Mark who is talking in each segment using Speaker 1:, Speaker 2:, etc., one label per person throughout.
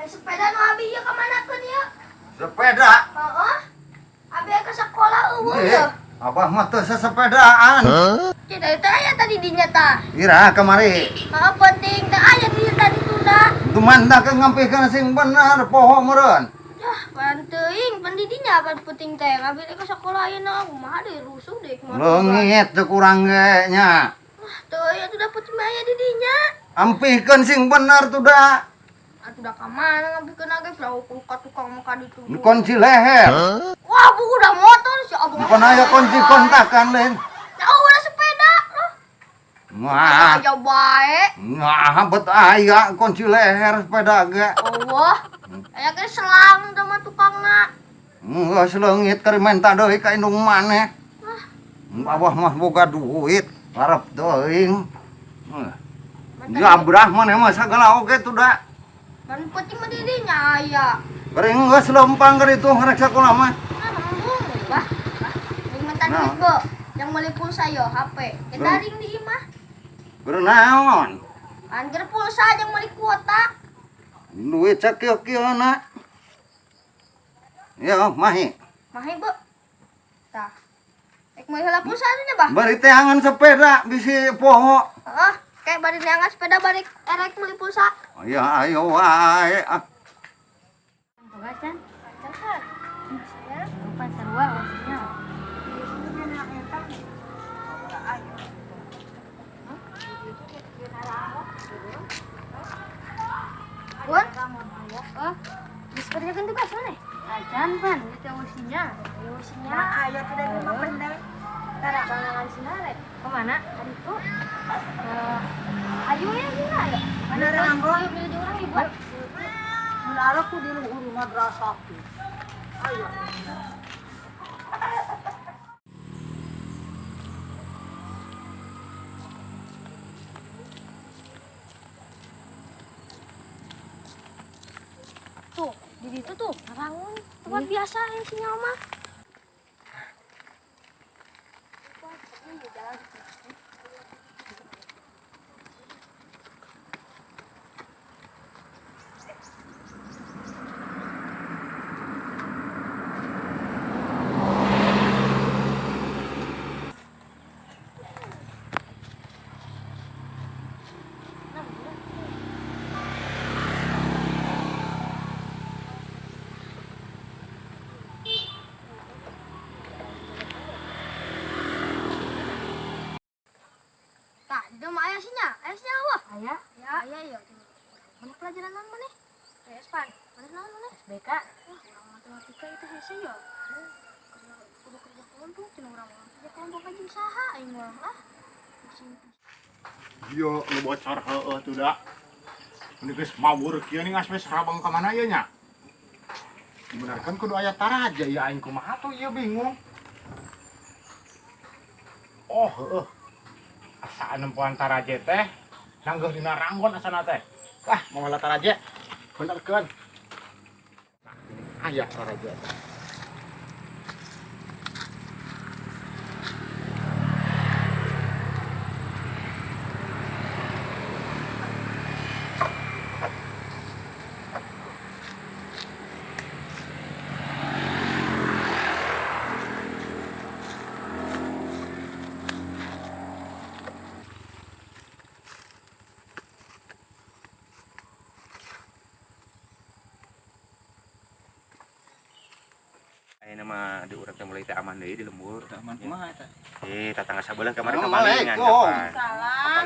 Speaker 1: sepeda nu abi ieu ka manakeun ieu?
Speaker 2: Sepeda.
Speaker 1: Heeh. Abi ke sekolah eueuh ya.
Speaker 2: Abah mah teu sesepedaan.
Speaker 1: Cida teh aya tadi dinya tah.
Speaker 2: Ira kamari.
Speaker 1: Heeh penting teh aya dinya tadi tunda.
Speaker 2: Tumandak ngampikeun sing bener poho meureun.
Speaker 1: Yah, pan teuing pan di dinya pan penting teh. Abi ke sekolah ayeuna kumaha deui rusuh deui kumaha.
Speaker 2: Leungit teu kurang ge nya.
Speaker 1: Teu aya tuh dapet aya di dinya.
Speaker 2: Ampikeun sing bener tuh da.
Speaker 1: Atuh da ka mana ngabikeun age prau ka tukang mah ka ditu.
Speaker 2: Kunci leher.
Speaker 1: Wah, buku udah motor si abang.
Speaker 2: Bukan aya kunci kontakan lain.
Speaker 1: Tahu udah sepeda.
Speaker 2: Wah.
Speaker 1: Aja bae.
Speaker 2: Nah, bet aya kunci leher sepeda ge.
Speaker 1: Allah. Aya ge selang sama tukangna.
Speaker 2: Geus leungit keur menta deui ka indung maneh. Abah mah boga duit, arep teuing. Jabrah maneh mah sagala oge tuh da.
Speaker 1: Kan penting mah di dinya aya.
Speaker 2: Bering geus lempang keur itu ngarek sakola mah.
Speaker 1: Embung bah. Yang minta duit bo. Yang meuli pulsa yo HP. Kita ring di imah.
Speaker 2: Bernaon?
Speaker 1: Angger pulsa yang meuli kuota.
Speaker 2: Duit sakieu-kieuna. Ya, mahi.
Speaker 1: Mahe bo. Tah. Ek meuli heula pulsa nya bah.
Speaker 2: Bari teh angan sepeda bisi poho.
Speaker 1: Heeh. Kayak bari neangan sepeda bari erek meuli pulsa.
Speaker 2: Ya ayo wae.
Speaker 1: Pagasan. Kan. Saya lupa sarua wasnya. Wan? Oh, bisa kerja ganti pas mana? Ajan pan, itu wasinya. Wasinya. Ayo tidak lima pendek. Tara kangen sinare. Kemana? Hari itu. Ayo ya sina ya. Mana ranggon? Pilih di orang ibu.
Speaker 3: Menara ku di luhur madrasah tu. Ayo.
Speaker 1: Tuh, di situ tuh, rangun. Tempat biasa yang sinyal mah. Tah, di rumah ayah sinya apa? Ayah? Ya. Ayah ya. Mana pelajaran non mana? PS pan. Mana non mana? SBK. Wah, orang matematika itu hese ya. Kudu kerja kelompok, cina orang kerja kelompok aja usaha aing mah lah. Pusing.
Speaker 4: Yo, lu bocor heueuh tuh da. Ini geus mabur kieu nih ngas wes rabang ka mana ieu nya? Dibenarkan kudu aya taraja ya aing kumaha tuh ieu bingung. Oh, heueuh. Asa nempuan taraje teh nanggeuh dina ranggon asana teh. Wah, mamalah taraje. Benerkeun. Aya taraje.
Speaker 5: Ayeuna mah di urang teh mulai teh aman deui di lembur.
Speaker 3: Aman kumaha eta?
Speaker 5: Tetangga sabelah kemarin
Speaker 2: Assalamualaikum.
Speaker 5: Salam.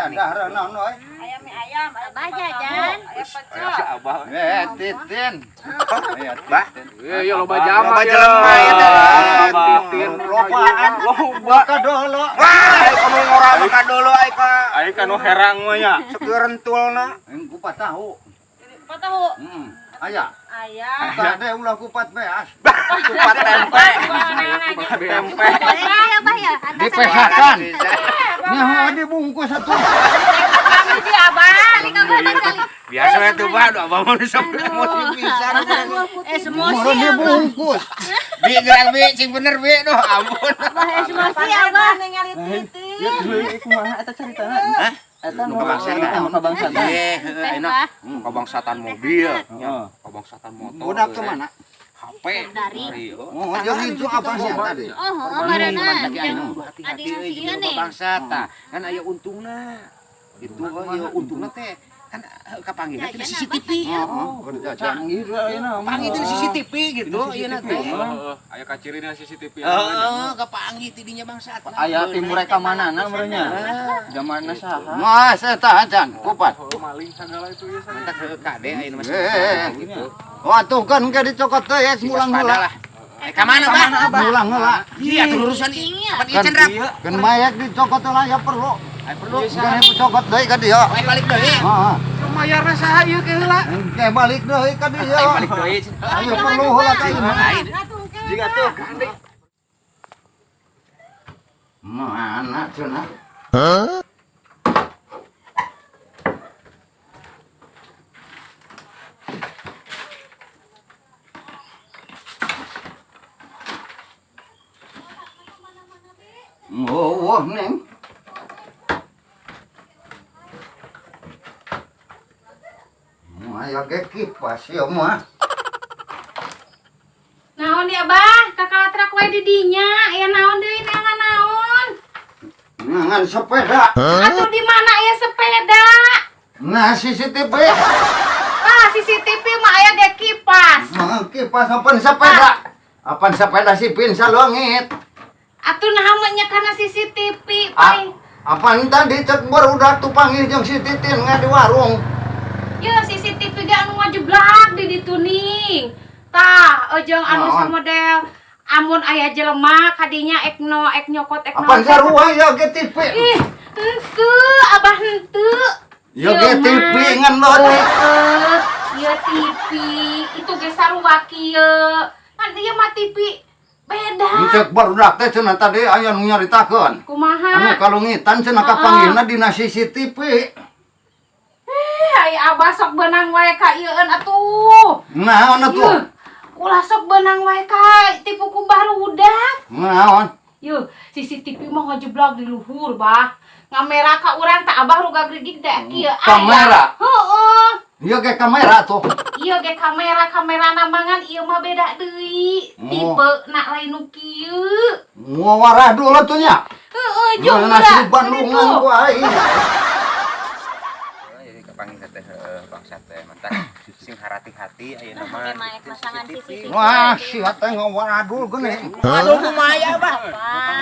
Speaker 2: Dah naon we?
Speaker 3: Ayam mie ayam,
Speaker 1: Abah jajan.
Speaker 3: ayam
Speaker 5: Si
Speaker 3: pecel.
Speaker 5: Abah.
Speaker 2: Titin.
Speaker 5: Bah.
Speaker 6: Iya loba jama
Speaker 5: Loba
Speaker 6: ya.
Speaker 5: jelema ya teh.
Speaker 6: Titin.
Speaker 2: Lopaan.
Speaker 5: Loba
Speaker 2: Kadolo.
Speaker 5: Wah, kamu ngora maka dulu ai ka.
Speaker 6: Ai kanu herang mah nya.
Speaker 5: Sekeureutulna.
Speaker 2: Aing kupat tahu.
Speaker 3: Apa tahu?
Speaker 2: Aya.
Speaker 3: Ayam.
Speaker 2: Tade ulah kupat beas.
Speaker 5: Kupat tempe.
Speaker 6: Tempe.
Speaker 1: Ya, Bah ya.
Speaker 2: Dipesakan. Nyaho dibungkus atuh.
Speaker 3: Kami di abang.
Speaker 5: Biasa we tuh Bah, Abah mah sampai emosi pisan.
Speaker 3: Emosi
Speaker 2: Mau dibungkus.
Speaker 5: Bi gerang bi cing bener bi doh ampun.
Speaker 3: Emosi abang ningali titik.
Speaker 2: Ya kumaha eta caritana?
Speaker 5: Hah?
Speaker 3: Eta nu
Speaker 5: Kebangsaan.
Speaker 3: kebangsaan.
Speaker 5: Enak. Kebangsaan mobil, nya. Kebangsaan motor.
Speaker 2: Budak kemana?
Speaker 5: HP.
Speaker 1: Dari.
Speaker 2: Oh, yang itu apa sih tadi?
Speaker 1: Marana.
Speaker 5: Hati-hati euy jeung bangsa tah. Kan aya untungna. Itu aya untungna teh kan kapanggihna teh CCTV.
Speaker 2: Canggih ayeuna.
Speaker 5: Panggih teh CCTV gitu ieu na teh.
Speaker 6: Aya kacirina CCTV.
Speaker 5: Heeh, kapanggih ti dinya bangsa.
Speaker 3: Aya timur reka manana merenya. Zamanna saha?
Speaker 2: Mas eta acan kupat.
Speaker 6: Maling segala itu ya saya.
Speaker 5: Mentak ke kade ayeuna mah gitu.
Speaker 2: Oh atuh kan ge dicokot teh es mulang heula.
Speaker 5: Ka mana Bang?
Speaker 2: Mulang heula.
Speaker 5: Iya atuh urusan ieu. Apa ieu Cendra?
Speaker 2: Kan mayek dicokot lah ya perlu.
Speaker 5: Ai perlu.
Speaker 2: Kan dicokot deui ka dieu.
Speaker 5: Bae balik deui.
Speaker 2: Heeh.
Speaker 5: Mayarna saha ieu ke heula?
Speaker 2: Engke balik deui ka dieu.
Speaker 5: Balik deui.
Speaker 2: Ayo perlu heula ka ieu.
Speaker 5: Lain.
Speaker 3: Jiga tuh gandeng.
Speaker 2: Mana cenah? Oh, neng. Aya ge kipas ya mah.
Speaker 7: Naon ya Abah? Kakak latrak wae di dinya. Aya naon deui neangan naon?
Speaker 2: Ngangan sepeda.
Speaker 7: Atuh di mana aya sepeda?
Speaker 2: Nah, CCTV.
Speaker 7: Ah, CCTV mah aya ge kipas.
Speaker 2: Kipas apaan sepeda? Apaan sepeda si pin salongit?
Speaker 7: Atuh naha mah nya kana CCTV paling.
Speaker 2: Apaan tadi cek barudak tu panggil jeung si Titin nga di warung.
Speaker 7: Ye CCTV ge anu ngajeblak di ditu ning. Tah, ojong anu
Speaker 2: Naon?
Speaker 7: samodel amun aya jelema kadinya ek nyokot ek
Speaker 2: Apaan sarua ya ge TV?
Speaker 7: Ih, henteu, Abah henteu.
Speaker 2: Ya ge TV ngan leutik.
Speaker 7: Ieu TV, itu ge sarua kieu. Kan ieu mah TV beda.
Speaker 2: Cek barudak teh cenah tadi aya nu nyaritakeun. Anu
Speaker 7: Kumaha?
Speaker 2: kalungitan cenah kapanggihna dina CCTV.
Speaker 7: Ai Abah sok benang wae ka ieueun atuh.
Speaker 2: Naon atuh?
Speaker 7: Yuh, ulah sok benang wae ka tipu ku barudak.
Speaker 2: Naon?
Speaker 7: Yuh, CCTV mah ngajeblak di luhur, Bah. Ngamera ka urang teh Abah ruga grigig deh kieu.
Speaker 2: Kamera?
Speaker 7: Heeh.
Speaker 2: Ieu ge kamera tuh.
Speaker 7: Ieu ge kamera namangan ieu mah beda deui. Tipe na lain nu kieu.
Speaker 2: Ngawarah dulu tuh nya.
Speaker 7: Heeh, jeung
Speaker 2: Nasi Bandungan ku aing.
Speaker 5: Jadi kapanggih teh bangsa teh mentak sing hati-hati ayeuna mah.
Speaker 1: Pasangan CCTV.
Speaker 2: Wah, si teh ngawarah dulu geuning.
Speaker 5: Aduh kumaya Bah.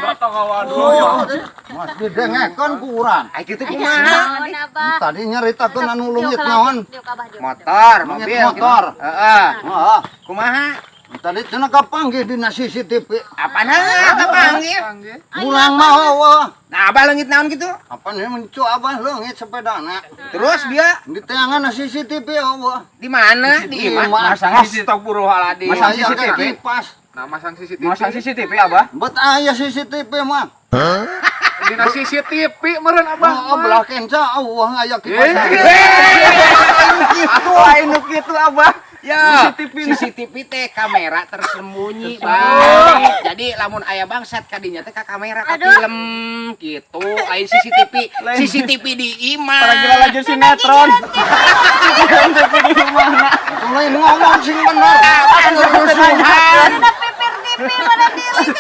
Speaker 6: Datang awaduh.
Speaker 2: Mas didengekeun ku urang.
Speaker 5: Ai kitu kumaha?
Speaker 1: Naon Abah?
Speaker 2: Tadi nyaritakeun anu leungit naon?
Speaker 1: Diuk Abah diuk.
Speaker 5: Motor,
Speaker 2: Leungit
Speaker 5: mobil.
Speaker 2: motor.
Speaker 5: Heeh.
Speaker 2: Heeh.
Speaker 5: Kumaha?
Speaker 2: Tadi cenah kapanggih dina CCTV.
Speaker 5: Apana kapanggih?
Speaker 2: Ulang mah eueuh.
Speaker 5: Nah, Abah leungit naon gitu?
Speaker 2: Apa nih mencu abah leungit sepedana.
Speaker 5: Terus dia
Speaker 2: Di teangan CCTV eueuh.
Speaker 5: di mana? Di
Speaker 2: Di
Speaker 5: imah.
Speaker 6: Masang Astagfirullahaladzim.
Speaker 2: Masang
Speaker 6: Masang
Speaker 2: CCTV.
Speaker 6: CCTV.
Speaker 2: Kipas.
Speaker 6: Nah, masang CCTV.
Speaker 3: Masang CCTV Abah.
Speaker 2: Bet aya CCTV mah.
Speaker 6: Dina CCTV meureun Abah.
Speaker 2: Oh, belah kenca eueuh aya kipas.
Speaker 3: Atuh lain nu kitu Abah.
Speaker 5: Ya, CCTV teh kamera tersembunyi, Bang. Jadi lamun aya bangsat kadinya teh ka kamera ka film gitu. Lain CCTV. CCTV di imah.
Speaker 3: Para gila lagi sinetron. CCTV di mana?
Speaker 2: Itu lain ngomong sing bener.
Speaker 5: Apaan urusan?
Speaker 1: Ada pipir TV mana diri.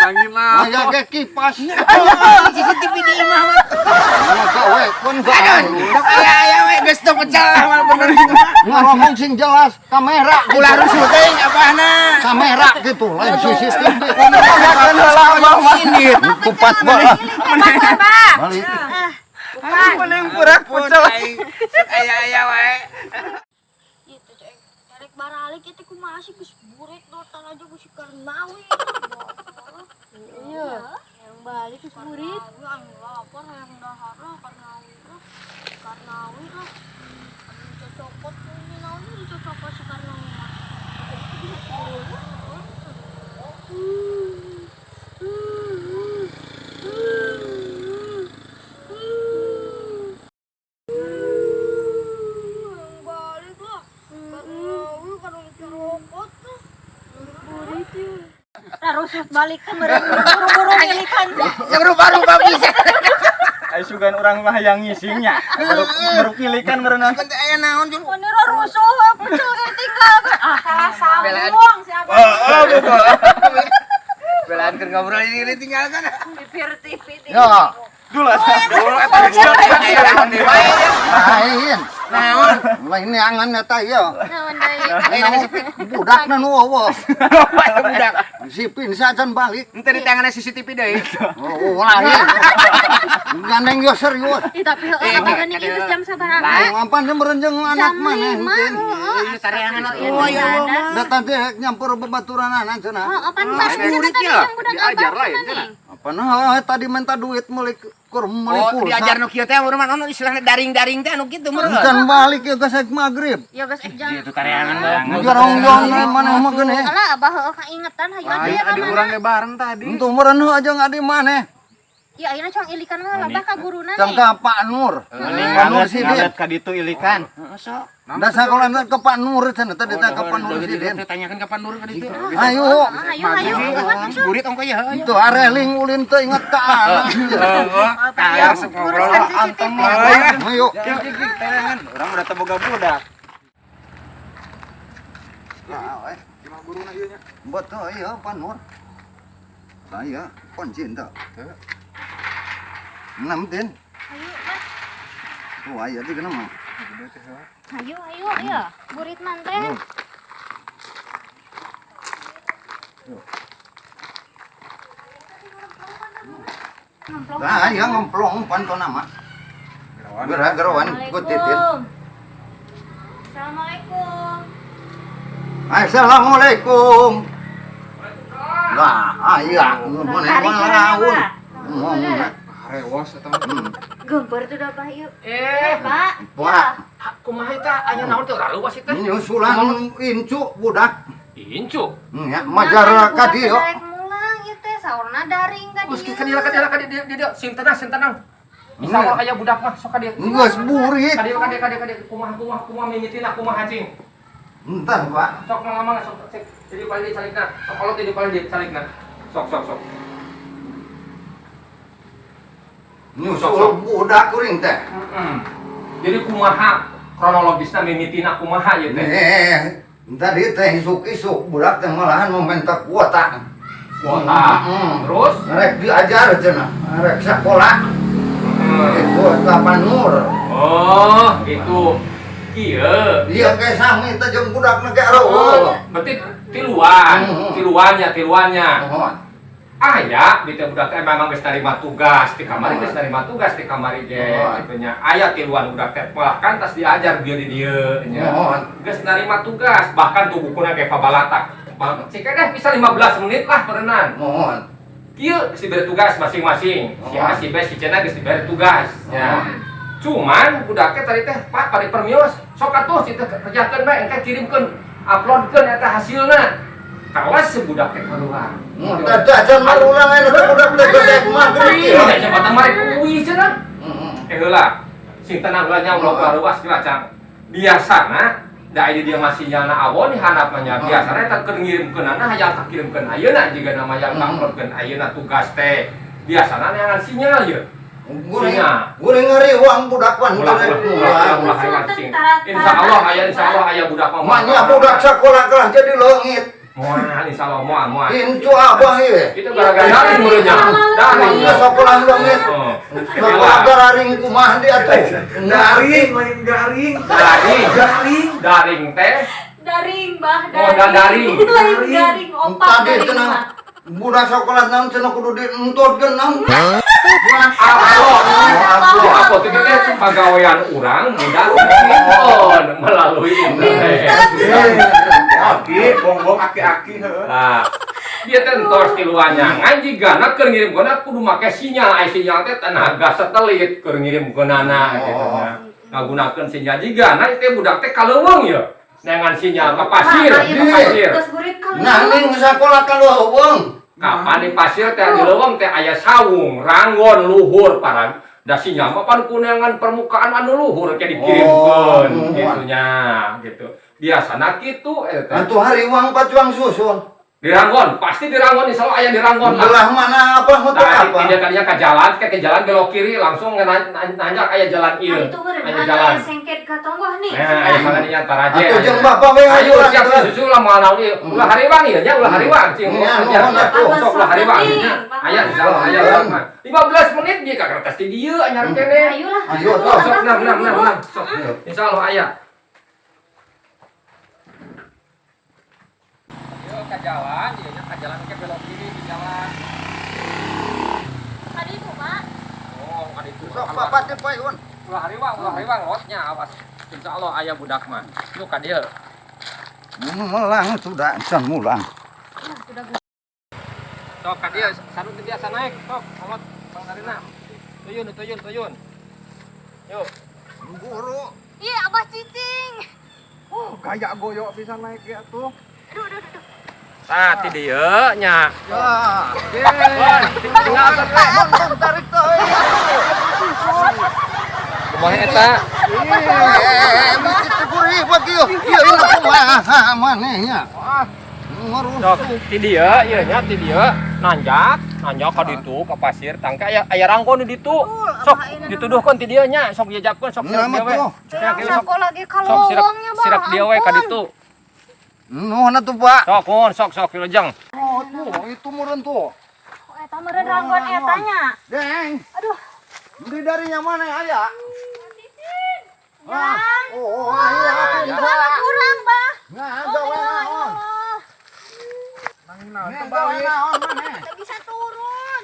Speaker 6: Langina.
Speaker 2: Aya ge kipas.
Speaker 5: CCTV di imah mah.
Speaker 2: Mana gawe pun gawe.
Speaker 5: Dok aya we geus teu pecah mah bener.
Speaker 2: Ngomong sing jelas kamera gitu.
Speaker 5: Ulah rusuh teuing apana?
Speaker 2: Kamera gitu lain CCTV.
Speaker 3: Kan heula Abah mah.
Speaker 2: Kupat bae.
Speaker 7: Abah.
Speaker 2: Balik.
Speaker 3: Paling purak pucel.
Speaker 5: Sok aya wae.
Speaker 1: Itu cek. Erek baralik itu kumaha sih geus burik dotan aja geus karnawi. Iya. Yang balik geus burik. Yang lapar yang dahar lah karnawi lah. Karnawi lah. Cocokot ini naon dicocokot si karnawi mah. Balik lah. Karnawi karena cocokot lah. Burik yuk. Terus balik ke buru-buru milikan.
Speaker 5: Yang rubah-rubah bisa.
Speaker 8: sugan orang mah yang ngisingnya. Baru pilihan merenang.
Speaker 5: Teh aya naon jul?
Speaker 1: Bener rusuh, pecel kayak tinggal. Salah
Speaker 5: Belaan.
Speaker 1: sambung siapa?
Speaker 5: Belaan keur ngobrol ini tinggalkan.
Speaker 1: Bibir TV.
Speaker 2: Ya,
Speaker 8: Dulu
Speaker 2: lain.
Speaker 5: Naon?
Speaker 2: Lain neangan eta ieu.
Speaker 1: Naon deui?
Speaker 2: Budak na nu eueuh.
Speaker 5: Budak.
Speaker 2: Sipin sajan balik.
Speaker 5: Ente di tanganna CCTV deui.
Speaker 2: Oh, lain. Gandeng yo serius.
Speaker 1: Ih tapi heueuh atuh geuning ieu geus jam sabaraha?
Speaker 2: Ngapan dia merenjeng anak
Speaker 1: Jam
Speaker 2: maneh
Speaker 1: 5.
Speaker 2: henteu.
Speaker 5: Ieu tareangan
Speaker 1: Oh ya Allah.
Speaker 2: Da tadi nyampur babaturanana cenah.
Speaker 1: Oh, pantas di sana tadi yang budak
Speaker 6: diajar
Speaker 1: abah
Speaker 6: lain,
Speaker 1: sana nih.
Speaker 2: Apa nah tadi minta duit meuli kur meuli
Speaker 5: Oh,
Speaker 2: pulsa.
Speaker 5: diajar nu kieu teh urang anu istilahna daring-daring teh anu kitu meureun.
Speaker 2: Kan balik ya geus magrib.
Speaker 1: Ya geus jam.
Speaker 5: Itu tareangan mah.
Speaker 2: Jarong-jarong maneh mah geuning.
Speaker 1: Alah abah heueuh kaingetan hayu atuh ya
Speaker 6: Adi
Speaker 1: ka
Speaker 6: urang
Speaker 1: mana?
Speaker 6: lebaran tadi.
Speaker 2: Untuk meureun aja ngadi maneh.
Speaker 1: Ya ayeuna cong ilikan mah labah ka guruna
Speaker 2: Can
Speaker 1: nih.
Speaker 2: ka Pak Nur. Pak Nur Sidin.
Speaker 8: ka ditu ilikan.
Speaker 5: Sok.
Speaker 2: Da sakola ke Pak Nur cenah tadi teh ka Pak Nur Sidin.
Speaker 5: Tanyakan ka Panur ka ditu.
Speaker 2: Ayo.
Speaker 1: Hayu.
Speaker 5: Gurit ongko ya.
Speaker 2: Itu areling ulin teh inget ka anak.
Speaker 5: Tayar ngobrol.
Speaker 1: Uruskan CCTV.
Speaker 2: Ayo.
Speaker 8: Orang udah teboga budak.
Speaker 2: Betul ya Pak Nur. Saya pencinta. 6 tin. Tuh aya di kana mah.
Speaker 1: Hayu ya. Gurit manten.
Speaker 2: Nah, yang ngemplong pantona mah. Gerawan ku titin.
Speaker 1: Assalamualaikum.
Speaker 2: Assalamualaikum. Nah, aya mun laun.
Speaker 6: Rewas eta.
Speaker 1: Gempar tuh dah Pak yuk.
Speaker 5: Pak.
Speaker 2: Pak,
Speaker 5: Kumaha eta aya naon teh raluas eta?
Speaker 2: nyusulan incu budak.
Speaker 5: Incu.
Speaker 2: Ya, majar ka dieu.
Speaker 1: Daek mulang ieu teh saurna daring ka
Speaker 5: Geus
Speaker 1: dieu.
Speaker 5: ka dia sing tenang. Insyaallah aya budak mah sok ka dia.
Speaker 2: Geus burit.
Speaker 5: Ka dia kumaha mimitina kumaha cing.
Speaker 2: Entar, Pak.
Speaker 5: Sok ngomong sok cek. Jadi paling dicalikna. Sok kalau tidak paling dicalikna. Sok.
Speaker 2: Nyusul budak kuring teh.
Speaker 5: Jadi kumaha kronologisna mimitina kumaha ieu teh.
Speaker 2: Tadi teh isuk-isuk budak teh malahan meminta kuota.
Speaker 5: Kuota. Terus
Speaker 2: Rek diajar cenah, rek sekolah. Kuota Panur.
Speaker 5: oh, itu kieu.
Speaker 2: Dia ke sami teh jeung budak negara.
Speaker 5: Berarti tiluannya. Aya di teh budak teh memang geus narima tugas di kamari di kamari ge kitu nya. Aya tiluan budak teh bahkan tas diajar dia di dieu nya. Geus narima tugas bahkan tuh bukuna ge pabalatak. Cika deh bisa 15 menit lah berenang.
Speaker 2: Mohon.
Speaker 5: Kieu geus diberi tugas masing-masing. Si A, si B, si C na geus diberi tugas nya. Cuman budak teh tadi teh Pak bari permios sok atuh si teh kerjakeun bae engke kirimkeun uploadkeun eta hasilna. Kawas sebudak teh keluar.
Speaker 2: Dadan marulang aya budak teh geus magrib.
Speaker 5: Iya, jabatan mari kuwi cenah. Heula. Sing tenang heula nya ulah ruas kilacang. Biasana da ide dia masih nyana awon di handapna nya. Biasana eta keur ngirimkeunana hayang kakirimkeun ayeuna jiga nama yang uploadkeun ayeuna tugas teh. Biasana neangan sinyal ye.
Speaker 2: Guring ngariwang budak wan
Speaker 5: Insya Allah aya budak mah.
Speaker 2: Manya budak sekolah kelah jadi leungit.
Speaker 5: Moal insyaallah moal.
Speaker 2: Incu abah ieu.
Speaker 5: Itu gara-gara daring muleunya. Daring
Speaker 2: Manya sekolah leungit. Sekolah daring kumaha dia teh?
Speaker 8: Garing, main garing.
Speaker 5: Daring teh.
Speaker 7: Daring, Bah.
Speaker 5: Oh, daring.
Speaker 7: Lain garing, opak
Speaker 2: Tadi
Speaker 7: daring,
Speaker 2: cenah
Speaker 7: Bah.
Speaker 2: budak sekolah naon cenah kudu dientutkeun naon.
Speaker 5: Apa tuh teh pagawean urang budak telepon melalui internet.
Speaker 8: Aki, bongbong aki-aki heuh.
Speaker 5: Nah, dia teh entos tiluannya ngaji gana keur ngirimkeunna kudu make sinyal, sinyal teh tenaga satelit keur ngirimkeunana gitu nya. Ngagunakeun sinyal jigana teh budak teh kaleuweung ya. Dengan sinyal ke pasir, di pasir.
Speaker 7: Geus gurit ka
Speaker 2: Nah, ning sakolah ka leuweung.
Speaker 5: Kapan di pasir teh di leuweung teh aya sawung, ranggon luhur parang da sinyal mah pan kuneangan permukaan anu luhur ke dikirimkeun gitu nya gitu. Biasana kitu eta.
Speaker 2: Atuh hariwang pacuang susun.
Speaker 5: Di Ranggon, pasti di Ranggon, insya Allah ayah di Ranggon lah.
Speaker 2: Belah mana apa motor
Speaker 5: Nah,
Speaker 2: apa?
Speaker 5: dia tadinya ke jalan belok kiri langsung nanjak ayah jalan
Speaker 7: Nah,
Speaker 5: ieu.
Speaker 7: itu meureun
Speaker 5: Ayah jalan.
Speaker 7: sengket ka tonggoh nih.
Speaker 5: Nah, ayah makanya taraje.
Speaker 2: Atuh jeung bapak we
Speaker 5: Ayo
Speaker 2: ayo
Speaker 5: siap susu lah mau naon ieu. Ulah hariwang ieu nya, ulah hariwang cing.
Speaker 2: Ya,
Speaker 5: Ajar
Speaker 2: nuhun atuh.
Speaker 5: sok ulah hariwang nya. Aya insyaallah aya urang mah. 15 menit dia ka kertas di dieu anyar keneh.
Speaker 7: Ayo lah.
Speaker 2: Ayo
Speaker 5: Sok nah. Sok. Insyaallah aya. Yo ka jalan, ieu nya ka jalan ke belok kiri di jalan.
Speaker 1: Tadi itu, Pak.
Speaker 5: Oh, ada itu.
Speaker 2: sok bapak teh poe un.
Speaker 5: Ulah hariwang lotnya awas. Insyaallah aya budak mah. Lu ka dieu.
Speaker 2: Melang sudah can mulang.
Speaker 5: Sok ka dieu, sarut biasa naik. Sok, amat Bang Karina. Tuyun. Yuk.
Speaker 2: Guru.
Speaker 1: Iya, Abah cicing.
Speaker 6: Gaya goyok bisa naik ya tuh.
Speaker 1: Aduh.
Speaker 5: Tah ti dieu nya.
Speaker 2: Ya.
Speaker 5: Tinggal teh.
Speaker 2: Mun tarik teh.
Speaker 5: Kumaha eta?
Speaker 2: Mesti teguri bagi ieu. Ieu ini kumaha manehnya. Ngurus.
Speaker 5: Sok ti dieu, ieu nya ti dieu nanjak ka ditu ka pasir tangka aya rangkon di ditu. Sok dituduhkeun ti dieu nya, sok diajabkeun sok sirak dieu we.
Speaker 1: Sok lagi
Speaker 5: Sok
Speaker 1: kalowongnya, Bang.
Speaker 5: sirak dieu we ka ditu.
Speaker 2: Nuhun atuh Pak.
Speaker 5: Sok mun sok wilujeng.
Speaker 2: Oh tuh, itu meureun tuh.
Speaker 1: Eta meureun ranggon etanya.
Speaker 2: Deng.
Speaker 1: Aduh.
Speaker 2: Beli darinya mana aya?
Speaker 1: Yang.
Speaker 2: Oh, aya.
Speaker 1: Sama kurang, Bah.
Speaker 2: Ngaga we naon? Ngaga we naon maneh?
Speaker 1: Gak bisa turun.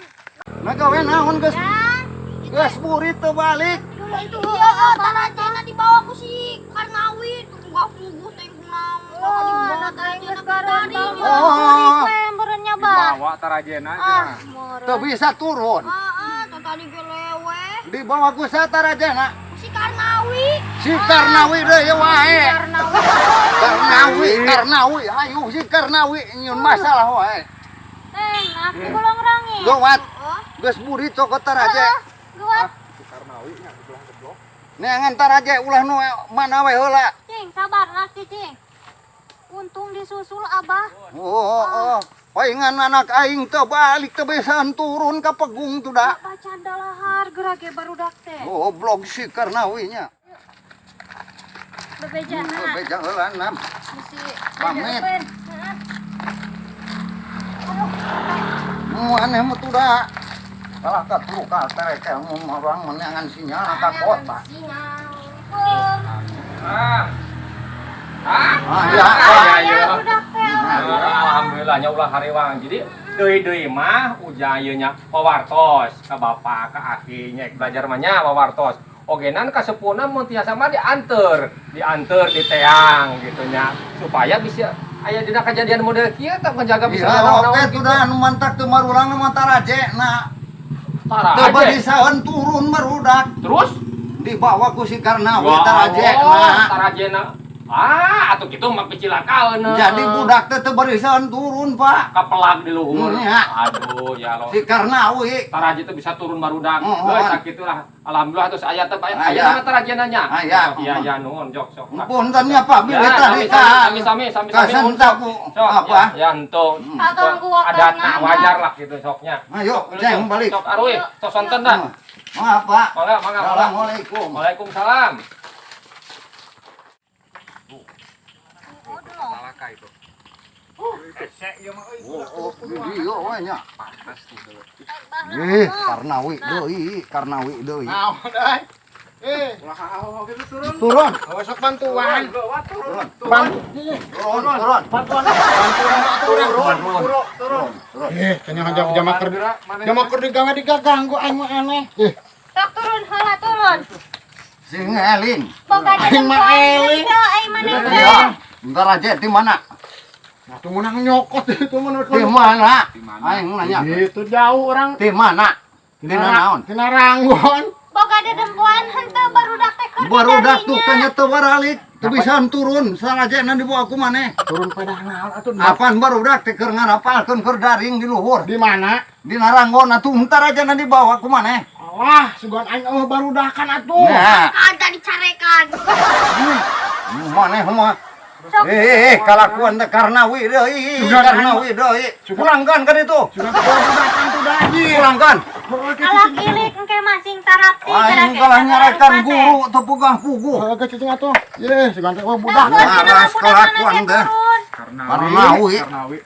Speaker 2: Ngaga we naon geus?
Speaker 1: Yang.
Speaker 2: Geus burit teu balik.
Speaker 1: Iya, tarajena dibawa ku si Karnawi. Gak puguh teh kunaon. Dibawa tarajena ke dari.
Speaker 2: Oh.
Speaker 1: Membernya, Bah.
Speaker 6: Bawa tarajena
Speaker 1: Ah,
Speaker 2: Teu bisa turun.
Speaker 1: tadi ge lewe.
Speaker 2: Dibawa ku satarajana.
Speaker 1: Si Karnawi.
Speaker 2: Si Karnawi deui wae.
Speaker 1: Karnawi.
Speaker 2: Karnawi, ayo si Karnawi nyun masalah wae.
Speaker 1: Aku golong rangi.
Speaker 2: Gawat,
Speaker 1: Oh,
Speaker 2: geus burit cokot taraje.
Speaker 1: gawat.
Speaker 2: Neangan taraje ulah nu mana we heula.
Speaker 1: Cing, sabar lah, Cing. Untung disusul Abah.
Speaker 2: Oh. Paingan anak aing teu balik teu besan turun ka pegung tuh da.
Speaker 1: Baca dalahar gerage barudak teh.
Speaker 2: Goblok si Karnawi nya.
Speaker 1: Bebeja.
Speaker 2: Beja heula nam.
Speaker 1: Misi.
Speaker 2: Pamit. Aneh mah tuh da. Kalah ka turu ka tereke orang menangan sinyal ka kota. Ya.
Speaker 1: Barudak teh.
Speaker 5: Alhamdulillah nya ulah hariwang. Jadi deui mah ujang ieu nya pawartos ka bapak ka aki nya belajar mah nya pawartos. Ogenan ka sepuhna mun tiasa mah dianter di teang gitu nya supaya bisa aya dina kejadian model kieu tah menjaga bisa
Speaker 2: Ya oke tuh da anu mantak teu marurang mah tarajena. Teu bari saeun turun barudak.
Speaker 5: Terus
Speaker 2: Dibawa ku si Karnawi
Speaker 5: wah,
Speaker 2: tarajena.
Speaker 5: tarajena. Atuh kitu mah kecilakaeun.
Speaker 2: Jadi budak teh teu barisan turun, Pak.
Speaker 5: kapelag di luhur.
Speaker 2: Ya.
Speaker 5: Aduh ya lo.
Speaker 2: Si Karnawi.
Speaker 5: Taraji teh bisa turun barudak.
Speaker 2: Oh,
Speaker 5: Geus sakitulah. Alhamdulillah terus aya teh aya
Speaker 2: Aya.
Speaker 5: nama tarajena nya.
Speaker 2: Aya.
Speaker 5: Iya nuhun jok sok.
Speaker 2: Punten ya Pak, bilih tadi
Speaker 5: sami
Speaker 2: kasentak ku apa?
Speaker 5: Ya ento. Adatna wajar lah gitu soknya.
Speaker 2: Ayo, Ceng balik.
Speaker 5: Sok arwi, tos sonten dah.
Speaker 2: Maaf, Pak.
Speaker 5: Mangga.
Speaker 2: Assalamualaikum.
Speaker 5: Waalaikumsalam.
Speaker 2: Oh, video we nya. Karnawi deui.
Speaker 4: Naon deui?
Speaker 2: Turun.
Speaker 4: Sok bantuan.
Speaker 2: Turun.
Speaker 4: Kanya jamak digawe digaganggu aing mah aneh.
Speaker 1: Sok turun, heula turun.
Speaker 2: Sing eling.
Speaker 1: Boga
Speaker 4: Aing mah eling.
Speaker 1: Aing maneh teh.
Speaker 2: Ya. Bentar aja di mana?
Speaker 4: Nah, tuh menang nyokot itu menurut
Speaker 2: Di mana? Aing nanya.
Speaker 4: Itu jauh orang.
Speaker 2: Di mana? Di naon?
Speaker 4: Tina Ranggon.
Speaker 1: Boga dedempuan henteu barudak teh keur
Speaker 2: Barudak tuh kanya teu baralik. Teu bisa turun. Sarajana dibawa ku maneh.
Speaker 4: Turun pada naon atuh.
Speaker 2: Apaan barudak teh keur ngarapalkeun keur daring di luhur.
Speaker 4: Di mana?
Speaker 2: Di Naranggon atuh entar aja dibawa ku maneh.
Speaker 4: Wah, sugan aing mah barudakan atuh.
Speaker 2: Nah,
Speaker 1: Kagak dicarekan.
Speaker 2: maneh mah kalakuan teh Karnawi deui, Karnawi deui. Pulangkan kan itu.
Speaker 4: Sudah budakan tuh dah anjing.
Speaker 2: Pulangkan.
Speaker 1: Alak ilik engke masing tarapti.
Speaker 2: Aing kalah nyarekan guru teu pugah-puguh.
Speaker 4: Ke cicing atuh. Ye, si ganteng budak.
Speaker 2: Waras kelakuan teh.
Speaker 4: Karnawi.
Speaker 2: Karnawi.